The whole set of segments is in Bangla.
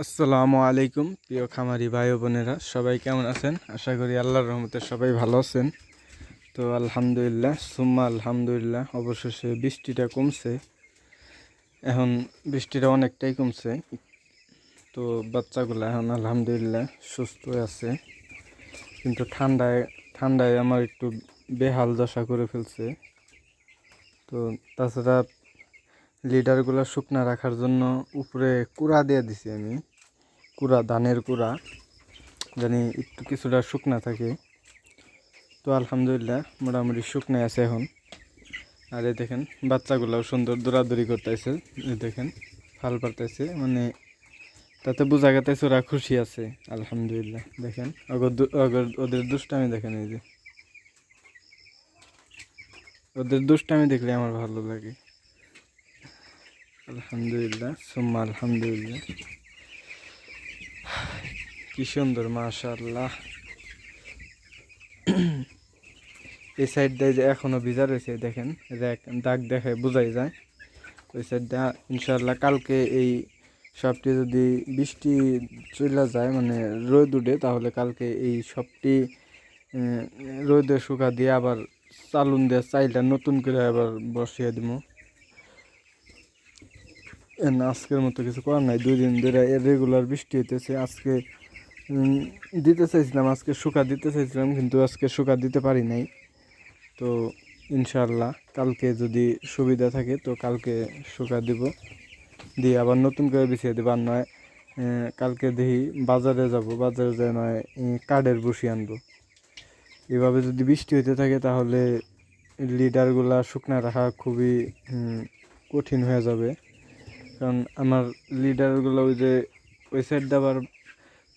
আসসালামু আলাইকুম প্রিয় খামারি ভাই ও বোনেরা, সবাই কেমন আছেন? আশা করি আল্লাহর রহমতে সবাই ভালো আছেন। তো আলহামদুলিল্লাহ সুম্মা আলহামদুলিল্লাহ, অবশেষে বৃষ্টিটা কমছে। এখন বৃষ্টিটা অনেকটাই কমছে। তো বাচ্চাগুলো এখন আলহামদুলিল্লাহ সুস্থ আছে, কিন্তু ঠান্ডায় ঠান্ডায় আমার একটু বেহাল দশা করে ফেলছে। তো তাছাড়া লিডারগুলো শুকনা রাখার জন্য উপরে কুড়া দিয়ে দিছি আমি, কুড়া, ধানের কুড়া, জানি একটু কিছুটা শুকনা থাকে। তো আলহামদুলিল্লাহ মোটামুটি শুকনাই আছে এখন। আর এই দেখেন বাচ্চাগুলোও সুন্দর দৌড়াদৌড়ি করতেছে, দেখেন ফাল পারতেছে, মানে তাতে বোঝা গেছে ওরা খুশি আছে। আলহামদুলিল্লাহ দেখেন ওদের দুষ্টামি দেখেন, এই যে ওদের দুষ্টামি দেখলে আমার ভালো লাগে। আলহামদুলিল্লাহ সুম্মা আলহামদুলিল্লাহ, কি সুন্দর মাশাআল্লাহ। এই সাইডটা যে এখনো ভিজা রয়েছে, দেখেন দাগ দেখে বোঝাই যায়। ওই সাইডটা ইনশাআল্লাহ কালকে এই সবটি যদি বৃষ্টি চলে যায়, মানে রোদ উঠে, তাহলে কালকে এই সবটি রোদে শুকা দিয়ে আবার চালুন দিয়ে চাইলটা নতুন করে আবার বসিয়ে দিব। আজকের মতো কিছু করার নাই, 2 দিন ধরে রেগুলার বৃষ্টি হইতেছে। আজকে দিতে চাইছিলাম, আজকে শুকা দিতে চাইছিলাম, কিন্তু আজকে শুকা দিতে পারি নাই। তো ইনশাআল্লাহ কালকে যদি সুবিধা থাকে তো কালকে শুকা দিব, দিয়ে আবার নতুন করে বিছিয়ে দেবো। আর নয় কালকে দেখি বাজারে যাব, বাজারে যায় নয় কাঠের বসি আনবো। এভাবে যদি বৃষ্টি হইতে থাকে তাহলে লিডারগুলা শুকনা রাখা খুবই কঠিন হয়ে যাবে। কারণ আমার লিডারগুলো ওই যে ওই সাইড আবার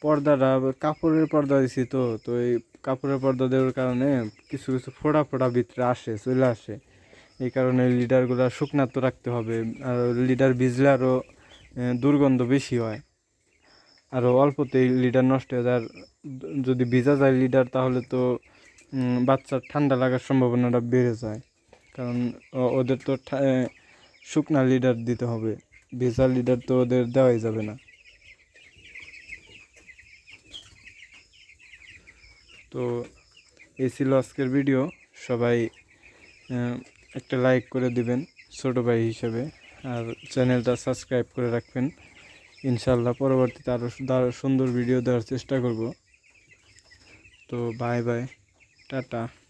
পর্দাটা কাপড়ের পর্দা দিছি, তো তো এই কাপড়ের পর্দা দেওয়ার কারণে কিছু কিছু ফোড়া ফোড়া ভিতরে চলে আসে। এই কারণে লিডারগুলো শুকনা তো রাখতে হবে। আর লিডার ভিজলে আরও দুর্গন্ধ বেশি হয়, আরও অল্পতেই লিডার নষ্ট হয়ে যায়। আর যদি ভিজা যায় লিডার, তাহলে তো বাচ্চার ঠান্ডা লাগার সম্ভাবনাটা বেড়ে যায়। কারণ ওদের তো শুকনা লিডার দিতে হবে, ভেজা লিডার তো ওদের দেওয়াই যাবে না। তো এই ছিল আজকের ভিডিও। সবাই একটা লাইক করে দিবেন ছোটো ভাই হিসেবে, আর চ্যানেলটা সাবস্ক্রাইব করে রাখবেন। ইনশাল্লাহ পরবর্তীতে আরও সুন্দর ভিডিও দেওয়ার চেষ্টা করব। তো বাই বাই, টাটা।